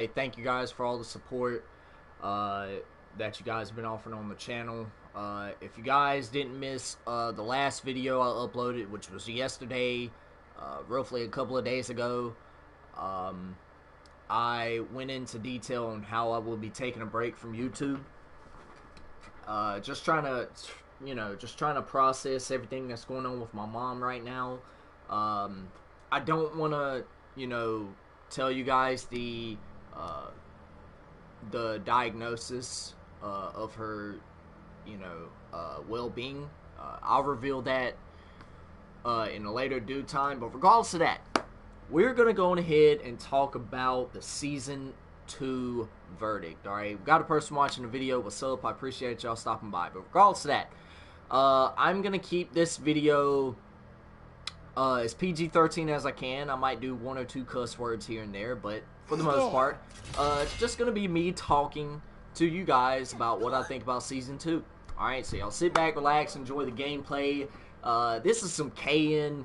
Hey, thank you guys for all the support that you guys have been offering on the channel. If you guys didn't miss the last video I uploaded, which was yesterday, roughly a couple of days ago, I went into detail on how I will be taking a break from YouTube. Just trying to process everything that's going on with my mom right now. I don't want to, tell you guys the diagnosis of her, well-being. I'll reveal that in a later due time. But regardless of that, we're gonna go on ahead and talk about the season 2 verdict. All right, we've got a person watching the video. What's up? I appreciate y'all stopping by. But regardless of that, I'm gonna keep this video as PG-13 as I can. I might do 1 or 2 cuss words here and there, but for the most part, it's just going to be me talking to you guys about what I think about Season 2. Alright, so y'all sit back, relax, enjoy the gameplay. This is some KN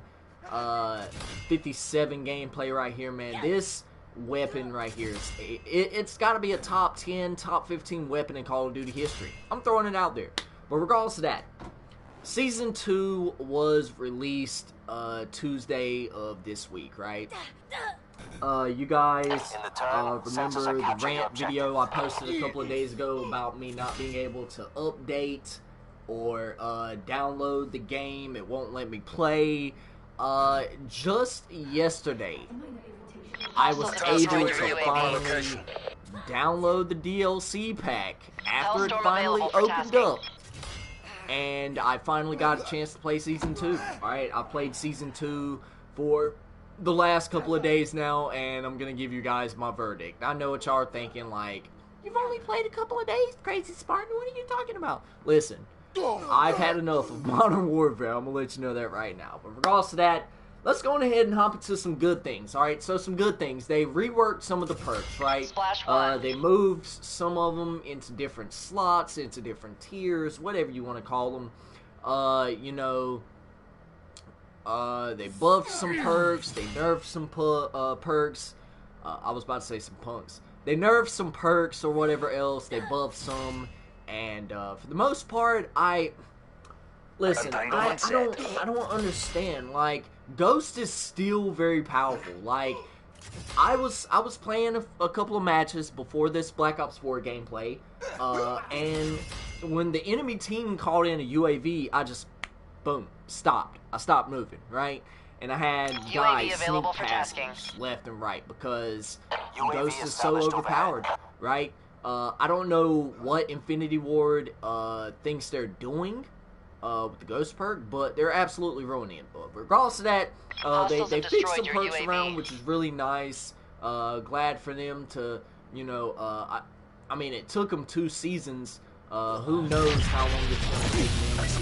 57 gameplay right here, man. This weapon right here, it's got to be a top 10, top 15 weapon in Call of Duty history. I'm throwing it out there. But regardless of that, Season 2 was released Tuesday of this week, right? You guys remember the rant video I posted a couple of days ago about me not being able to update or download the game. It won't let me play. Just yesterday, I was able to finally download the DLC pack after it finally opened up. And I finally got a chance to play Season 2. Alright, I played Season 2 for the last couple of days now, and I'm going to give you guys my verdict. I know what y'all are thinking, like, you've only played a couple of days, Crazy Spartan, what are you talking about? Listen, I've had enough of Modern Warfare, I'm going to let you know that right now. But regardless of that, let's go on ahead and hop into some good things, alright? So some good things. They reworked some of the perks, right? They moved some of them into different slots, into different tiers, whatever you want to call them. They buffed some perks, they nerfed some perks. I was about to say some punks. They nerfed some perks or whatever else, they buffed some, and for the most part, I don't understand. Like, Ghost is still very powerful. Like, I was playing a couple of matches before this Black Ops 4 gameplay, and when the enemy team called in a UAV, I just, boom, stopped. I stopped moving, right? And I had guys sneak past left and right because Ghost is so overpowered, right? I don't know what Infinity Ward thinks they're doing with the Ghost perk, but they're absolutely ruining it. But regardless of that, they fixed some perks around, which is really nice. Glad for them to, I mean, it took them 2 seasons. Who knows how long it's going to take them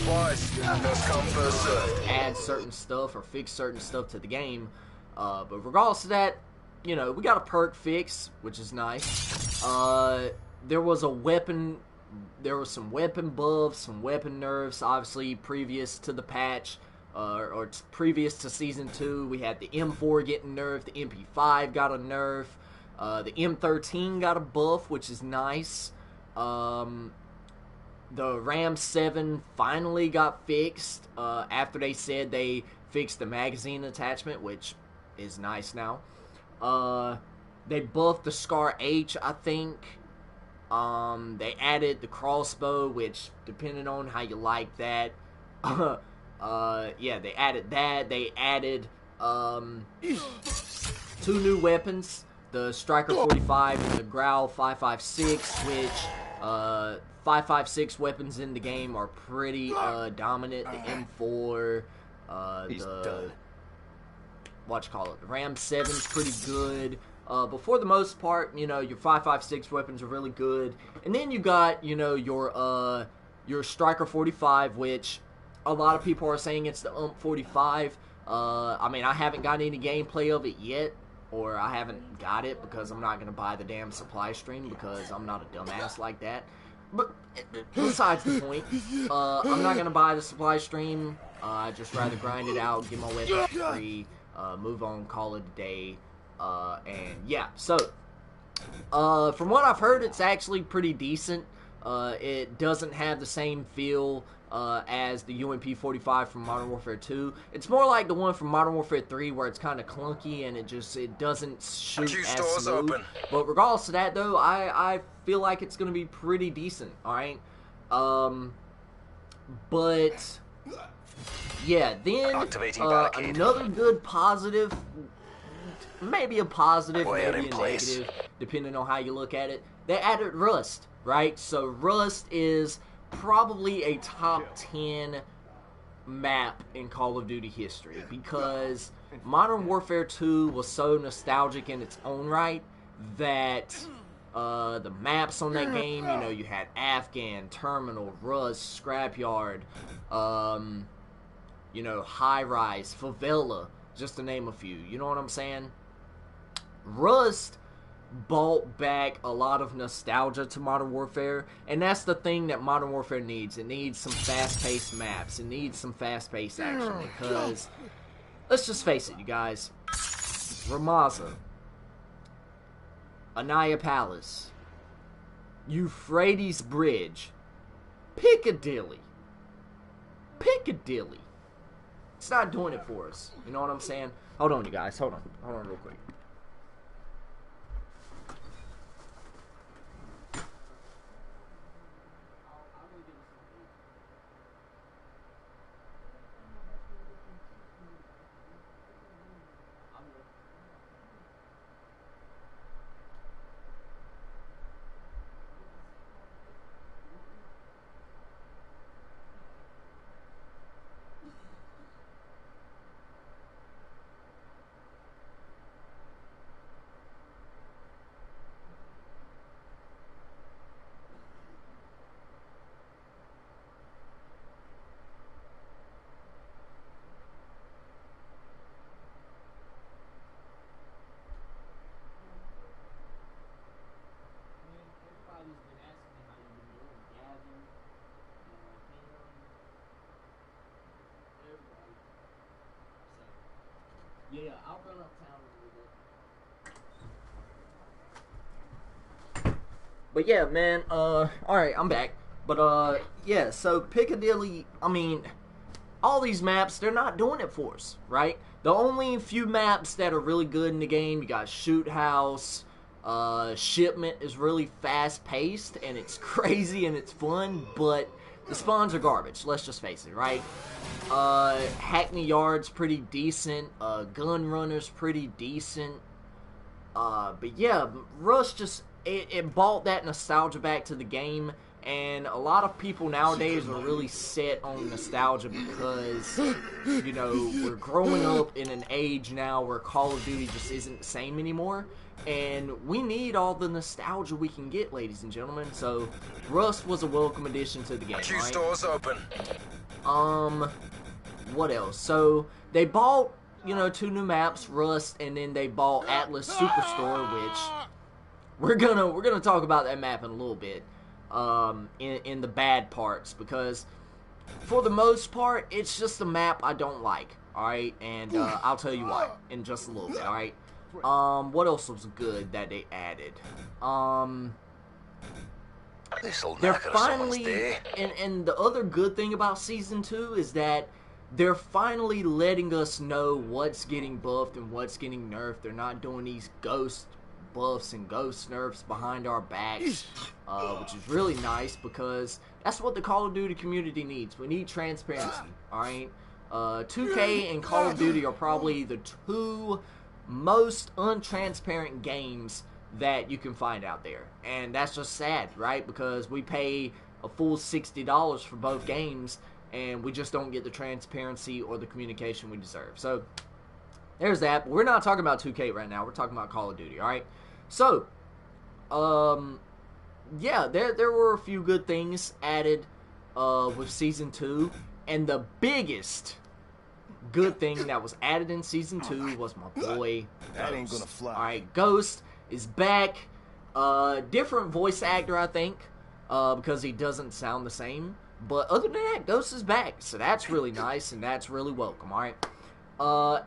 to add certain stuff or fix certain stuff to the game. But regardless of that, we got a perk fix, which is nice. There was some weapon buffs, some weapon nerfs, obviously previous to the patch, or previous to Season 2. We had the M4 getting nerfed, the MP5 got a nerf, the M13 got a buff, which is nice. The Ram 7 finally got fixed, after they said they fixed the magazine attachment, which is nice now. They buffed the Scar H, I think. They added the crossbow, which, depending on how you like that, yeah, they added that. They added, 2 new weapons, the Striker 45 and the Growl 556, which, 556 weapons in the game are pretty, dominant. The M4, the Ram 7's pretty good. But for the most part, your 556 weapons are really good. And then you got, your Striker 45, which a lot of people are saying it's the UMP-45. I mean, I haven't got any gameplay of it yet, or I haven't got it because I'm not going to buy the damn supply stream because I'm not a dumbass like that. But besides the point, I'm not going to buy the supply stream. I'd just rather grind it out, get my weapons free, move on, call it a day. And yeah, so From what I've heard, it's actually pretty decent. It doesn't have the same feel as the UMP-45 from Modern Warfare 2. It's more like the one from Modern Warfare 3, where it's kind of clunky and it doesn't shoot as smooth. Open. But regardless of that, though, I feel like it's going to be pretty decent. All right. But yeah, then another good positive. Maybe a positive, maybe a negative, depending on how you look at it. They added Rust, right? So Rust is probably a top 10 map in Call of Duty history, because Modern Warfare 2 was so nostalgic in its own right that the maps on that game, you know, you had Afghan, Terminal, Rust, Scrapyard, you know, High Rise, Favela, just to name a few. You know what I'm saying? Rust brought back a lot of nostalgia to Modern Warfare, and that's the thing that Modern Warfare needs. It needs some fast-paced maps. It needs some fast-paced action, because let's just face it, you guys. Ramaza, Anaya Palace, Euphrates Bridge, Piccadilly. It's not doing it for us. You know what I'm saying? Hold on, you guys. Hold on real quick. Yeah, I'll run uptown a little bit. But yeah, man, alright, I'm back. But, yeah, so Piccadilly, I mean, all these maps, they're not doing it for us, right? The only few maps that are really good in the game, you got Shoot House, Shipment is really fast-paced, and it's crazy and it's fun, but the spawns are garbage, let's just face it, right? Hackney Yard's pretty decent, Gun Runner's pretty decent, but yeah, Rust just, it brought that nostalgia back to the game, and a lot of people nowadays are really set on nostalgia because, you know, we're growing up in an age now where Call of Duty just isn't the same anymore, and we need all the nostalgia we can get, ladies and gentlemen, so Rust was a welcome addition to the game, Two right? stores open. What else? So, they bought, you know, 2 new maps, Rust, and then they bought Atlas Superstore, which we're gonna talk about that map in a little bit, in the bad parts, because for the most part, it's just a map I don't like, alright, and, I'll tell you why in just a little bit, alright? What else was good that they added? They're finally, and the other good thing about Season 2 is that they're finally letting us know what's getting buffed and what's getting nerfed. They're not doing these ghost buffs and ghost nerfs behind our backs, which is really nice because that's what the Call of Duty community needs. We need transparency, alright? 2K and Call of Duty are probably the 2 most untransparent games that you can find out there, and that's just sad, right? Because we pay a full $60 for both games, and we just don't get the transparency or the communication we deserve. So there's that. But we're not talking about 2K right now. We're talking about Call of Duty, all right? So, yeah, there were a few good things added with Season 2, and the biggest good thing that was added in Season 2 was my boy Ghost. That ain't gonna fly. Alright, Ghost is back. Different voice actor, I think, because he doesn't sound the same. But other than that, Ghost is back, so that's really nice, and that's really welcome, alright?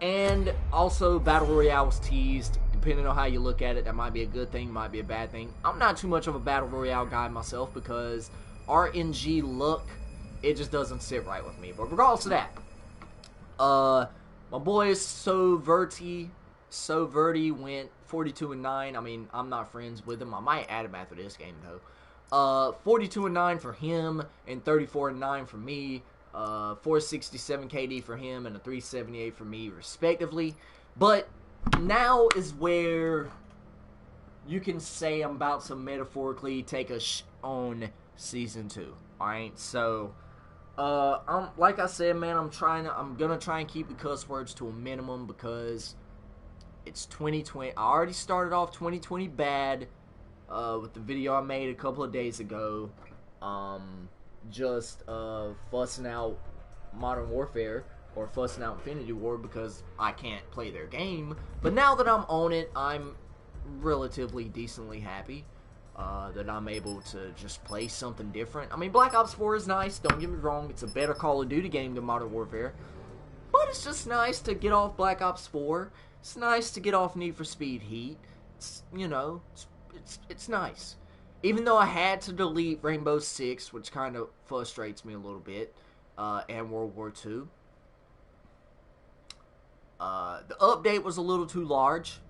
And also, Battle Royale was teased. depending on how you look at it, that might be a good thing, might be a bad thing. I'm not too much of a Battle Royale guy myself because RNG luck, it just doesn't sit right with me. But regardless of that, my boy Soverti went 42-9. I mean, I'm not friends with him. I might add him after this game, though. 42-9 for him and 34-9 for me. 467 KD for him and a 378 for me, respectively. But now is where you can say I'm about to metaphorically take a on Season 2. Alright, so like I said, man, I'm gonna try and keep the cuss words to a minimum because it's 2020. I already started off 2020 bad with the video I made a couple of days ago. Just fussing out Modern Warfare or fussing out Infinity Ward because I can't play their game. But now that I'm on it, I'm relatively decently happy that I'm able to just play something different. I mean, Black Ops 4 is nice, don't get me wrong. It's a better Call of Duty game than Modern Warfare. But it's just nice to get off Black Ops 4. It's nice to get off Need for Speed Heat. It's, you know, it's nice. Even though I had to delete Rainbow Six, which kind of frustrates me a little bit, and World War II. The update was a little too large.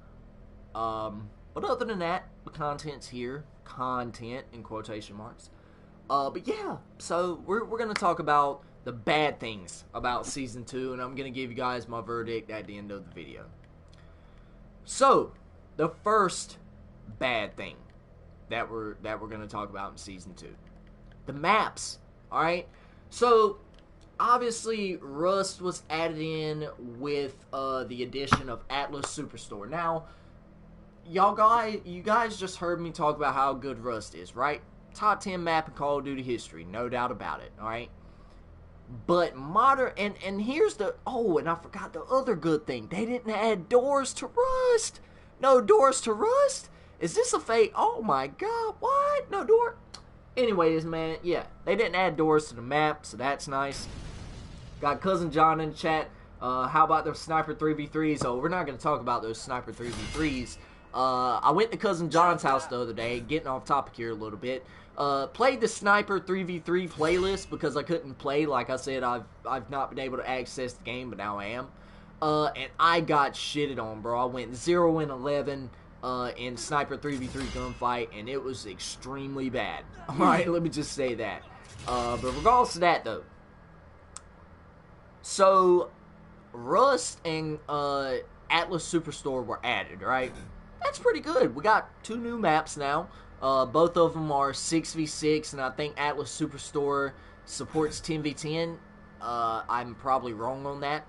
But other than that, the content's here. Content, in quotation marks. But yeah, so we're going to talk about the bad things about Season 2, and I'm going to give you guys my verdict at the end of the video. So, the first bad thing that we're going to talk about in Season 2. The maps, alright? So, obviously, Rust was added in with the addition of Atlas Superstore. Now, you guys just heard me talk about how good Rust is, right? Top 10 map in Call of Duty history, no doubt about it, alright? But modern, and here's the, oh, and I forgot the other good thing. They didn't add doors to Rust. No doors to Rust? Is this a fake? Oh my god, what? No door? Anyways, man, yeah, they didn't add doors to the map, so that's nice. Got Cousin John in the chat. How about those Sniper 3v3s? Oh, we're not going to talk about those Sniper 3v3s. I went to Cousin John's house the other day, getting off topic here a little bit. Played the Sniper 3v3 playlist because I couldn't play. Like I said, I've not been able to access the game, but now I am. And I got shitted on, bro. I went 0-11 in Sniper 3v3 gunfight, and it was extremely bad. Alright, let me just say that. But regardless of that, though. So, Rust and Atlas Superstore were added, right? That's pretty good. We got 2 new maps now. Both of them are 6v6, and I think Atlas Superstore supports 10v10. I'm probably wrong on that.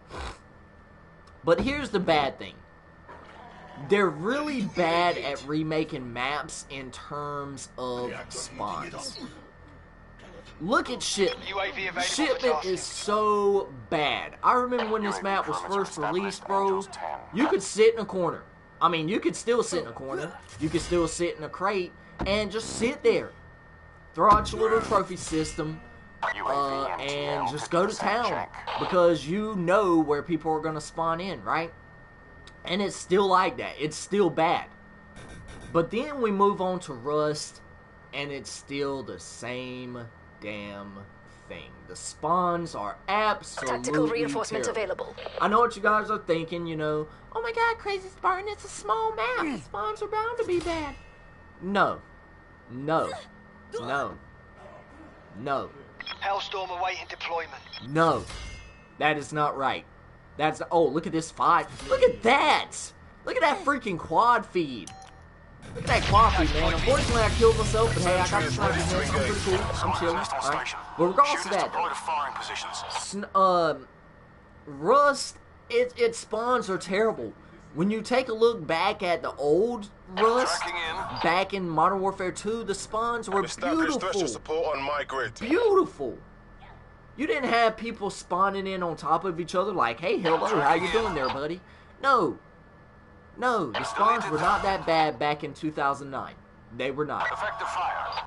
But here's the bad thing. They're really bad at remaking maps in terms of spawns. Look at Shipment. Shipment is so bad. I remember when this map was first released, bro, you could sit in a corner. I mean, you could still sit in a corner. You could still sit in a crate and just sit there. Throw out your little trophy system and just go to town because you know where people are going to spawn in, right? And it's still like that. It's still bad. But then we move on to Rust, and it's still the same damn thing. The spawns are absolutely tactical reinforcement terrible. Available. I know what you guys are thinking, you know. Oh my god, Crazyspartan, it's a small map. The spawns are bound to be bad. No. No. No. No. Hellstorm awaiting deployment. No. That is not right. That's, oh, look at this fight. Look at that. Look at that freaking quad feed. Look at that quad feed, man. Unfortunately, I killed myself, but hey, I got the sniper gun. I'm pretty cool. I'm chilling. Alright. But regardless of that, Rust, its spawns are terrible. When you take a look back at the old Rust, back in Modern Warfare 2, the spawns were beautiful. Beautiful. You didn't have people spawning in on top of each other like, hey, hello, how you doing there, buddy? No. No, the spawns were not that bad back in 2009. They were not. Effective fire.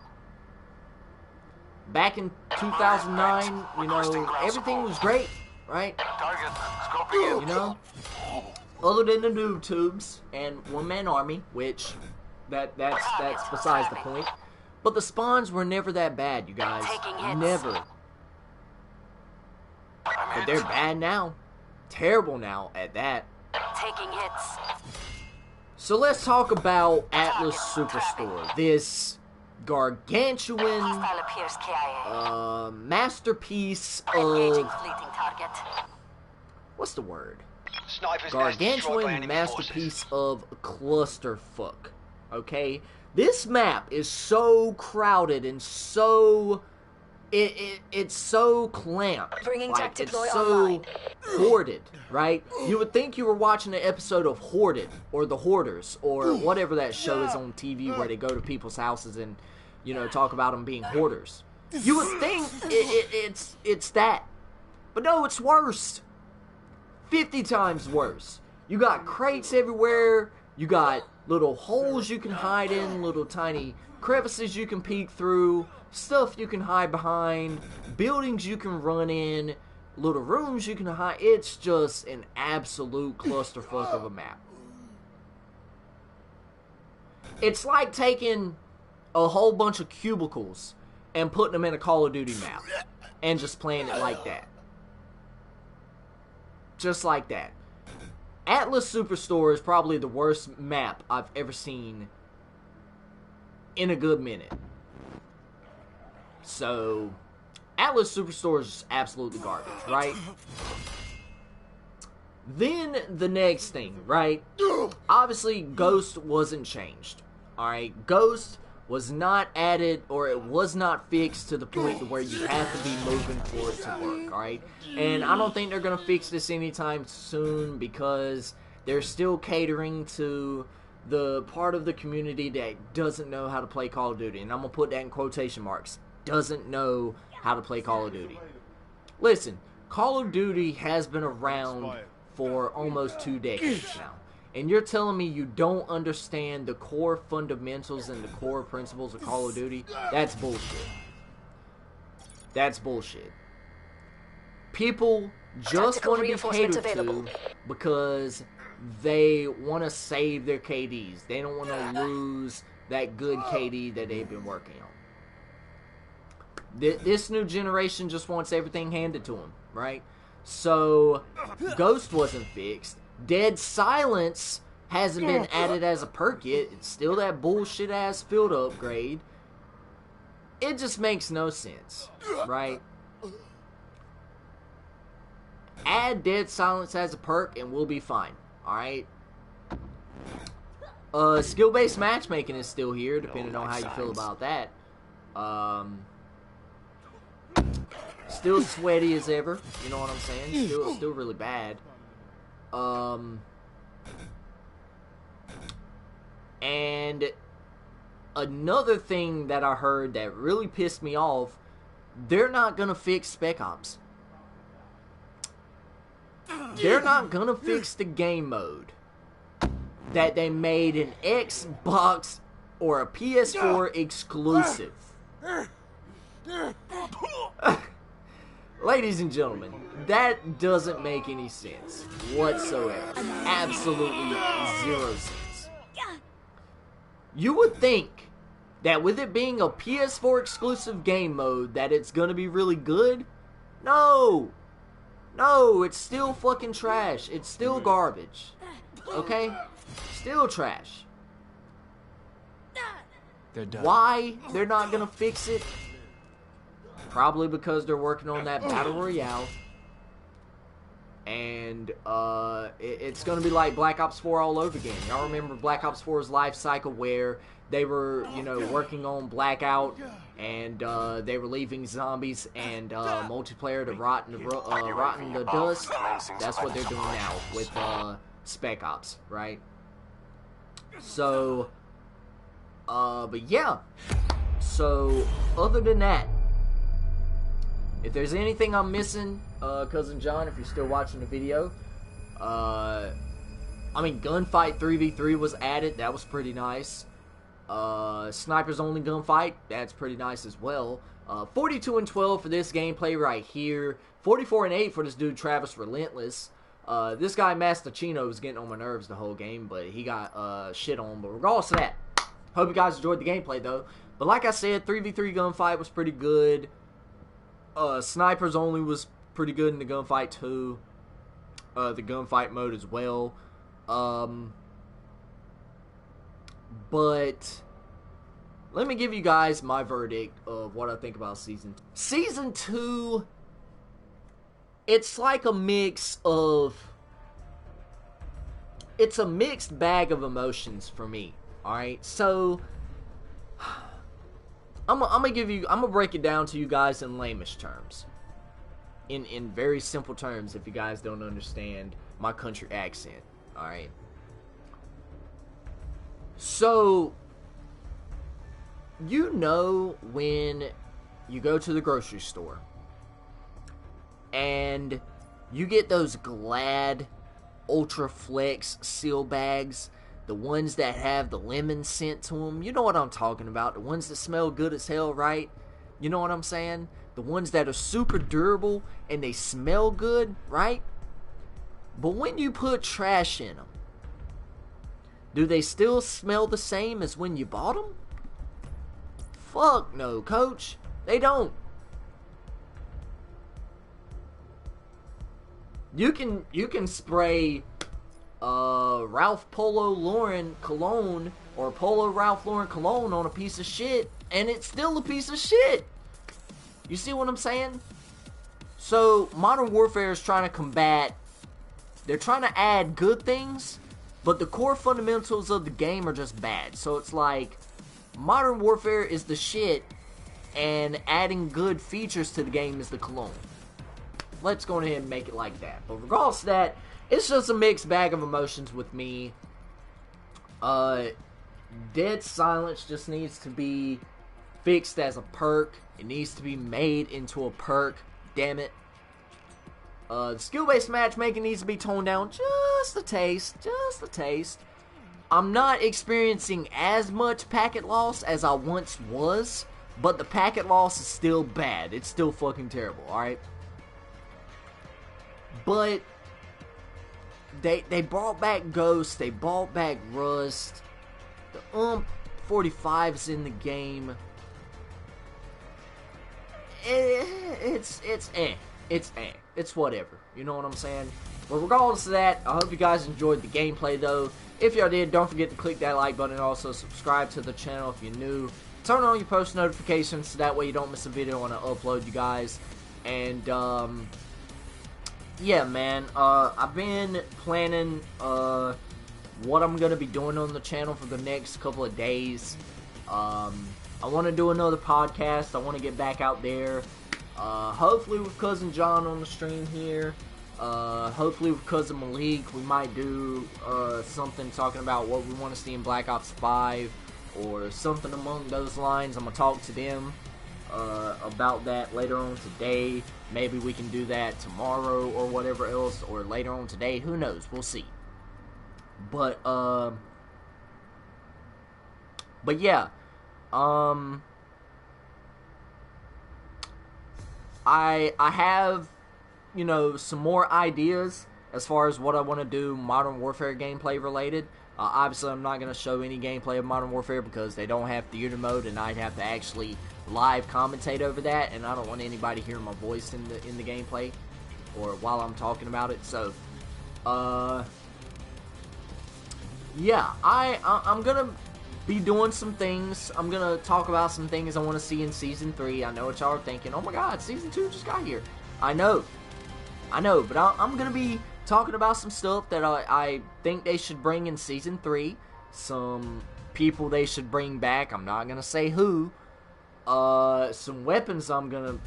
Back in 2009, you know, everything was great, right? Target, scoping in. You know? other than the noob tubes and one-man army, which that's besides the point. But the spawns were never that bad, you guys. Never. But they're bad now. Terrible now at that. Taking hits. So let's talk about Atlas Superstore. This gargantuan masterpiece of... What's the word? Gargantuan masterpiece of clusterfuck. Okay? This map is so crowded and so... It's so clamped. Like, it's so hoarded, right? You would think you were watching an episode of Hoarded, or The Hoarders, or whatever that show is on TV where they go to people's houses and, you know, talk about them being hoarders. You would think it's that. But no, it's worse. 50 times worse. You got crates everywhere. You got little holes you can hide in, little tiny crevices you can peek through, stuff you can hide behind, buildings you can run in, little rooms you can hide. It's just an absolute clusterfuck of a map. It's like taking a whole bunch of cubicles and putting them in a Call of Duty map and just playing it like that. Just like that. Atlas Superstore is probably the worst map I've ever seen in a good minute. So, Atlas Superstore is just absolutely garbage, right? Then, the next thing, right? Obviously, Ghost wasn't changed, alright? Ghost was not added, or it was not fixed to the point to where you have to be moving for it to work, alright? And I don't think they're going to fix this anytime soon, because they're still catering to the part of the community that doesn't know how to play Call of Duty. And I'm going to put that in quotation marks. Doesn't know how to play Call of Duty. Listen, Call of Duty has been around for almost 2 decades now. And you're telling me you don't understand the core fundamentals and the core principles of Call of Duty? That's bullshit. That's bullshit. People just want to be catered to because they want to save their KDs. They don't want to lose that good KD that they've been working on. This new generation just wants everything handed to them, right? So, Ghost wasn't fixed. Dead Silence hasn't been added as a perk yet. It's still that bullshit-ass field upgrade. It just makes no sense, right? Add Dead Silence as a perk and we'll be fine, alright? Skill-based matchmaking is still here, depending on how you feel about that. Still sweaty as ever, you know what I'm saying? Still really bad. And another thing that I heard that really pissed me off, they're not gonna fix Spec Ops. They're not gonna fix the game mode that they made an Xbox or a PS4 exclusive. Ladies and gentlemen, that doesn't make any sense whatsoever. Absolutely zero sense. You would think that with it being a PS4 exclusive game mode that it's gonna be really good. No! No, it's still fucking trash. It's still garbage. Okay? Still trash. They're done. Why they're not gonna fix it? Probably because they're working on that Battle Royale. And it's going to be like Black Ops 4 all over again. Y'all remember Black Ops 4's life cycle where they were, you know, working on Blackout and they were leaving zombies and multiplayer to rot in the dust. That's what they're doing now with Spec Ops, right? So, but yeah. So, other than that, if there's anything I'm missing, Cousin John, if you're still watching the video, I mean, Gunfight 3v3 was added. That was pretty nice. Snipers Only Gunfight, that's pretty nice as well. 42-12 for this gameplay right here. 44-8 for this dude, Travis Relentless. This guy Mastachino was getting on my nerves the whole game, but he got shit on. But regardless of that, hope you guys enjoyed the gameplay though. But like I said, 3v3 gunfight was pretty good. Snipers only was pretty good in the gunfight too. The gunfight mode as well. But let me give you guys my verdict of what I think about Season 2. Season 2, it's like a mix of... It's a mixed bag of emotions for me. Alright, so... I'm gonna break it down to you guys in lamest terms. In very simple terms, if you guys don't understand my country accent. Alright. So, you know when you go to the grocery store and you get those Glad Ultra Flex seal bags, the ones that have the lemon scent to them, you know what I'm talking about, the ones that smell good as hell, right? You know what I'm saying? The ones that are super durable and they smell good, right? But when you put trash in them, do they still smell the same as when you bought them? Fuck no, coach. They don't. You can spray Ralph Polo Lauren cologne or Polo Ralph Lauren cologne on a piece of shit and it's still a piece of shit. You see what I'm saying? So Modern Warfare is trying to combat, they're trying to add good things, but the core fundamentals of the game are just bad. So it's like, Modern Warfare is the shit, and adding good features to the game is the cologne. Let's go ahead and make it like that. But regardless of that, it's just a mixed bag of emotions with me. Dead Silence just needs to be fixed as a perk. It needs to be made into a perk. Damn it. The skill-based matchmaking needs to be toned down just a taste. Just a taste. I'm not experiencing as much packet loss as I once was, but the packet loss is still bad. It's still fucking terrible, alright? But they brought back Ghost, they brought back Rust, the 45's in the game. It's whatever. You know what I'm saying? But regardless of that, I hope you guys enjoyed the gameplay though. If y'all did, don't forget to click that like button and also subscribe to the channel if you're new. Turn on your post notifications so that way you don't miss a video when I upload, you guys. And yeah, man, I've been planning what I'm gonna be doing on the channel for the next couple of days. I want to do another podcast. I want to get back out there. Hopefully with Cousin John on the stream here. Hopefully with Cousin Malik, we might do something talking about what we want to see in Black Ops 5 or something along those lines. I'm going to talk to them about that later on today. Maybe we can do that tomorrow or whatever else, or later on today. Who knows? We'll see. But yeah. I have, you know, some more ideas as far as what I want to do Modern Warfare gameplay related. Obviously, I'm not going to show any gameplay of Modern Warfare because they don't have theater mode, and I'd have to actually live commentate over that, and I don't want anybody hearing my voice in the gameplay or while I'm talking about it. So, yeah, I'm gonna be doing some things. I'm gonna talk about some things I want to see in Season 3. I know what y'all are thinking. Oh my god, Season 2 just got here. I know, but I'm gonna be talking about some stuff that I think they should bring in Season 3. Some people they should bring back. I'm not gonna say who. Some weapons I'm gonna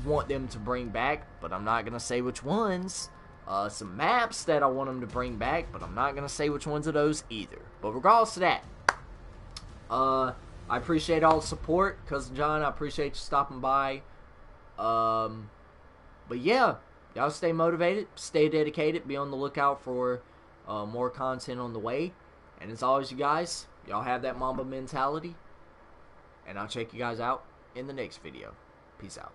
want them to bring back, but I'm not gonna say which ones. Some maps that I want them to bring back, but I'm not gonna say which ones of those either. But regardless of that, I appreciate all the support, Cousin John. I appreciate you stopping by. But yeah, y'all stay motivated, stay dedicated, be on the lookout for more content on the way. And as always, you guys, y'all have that Mamba mentality. And I'll check you guys out in the next video. Peace out.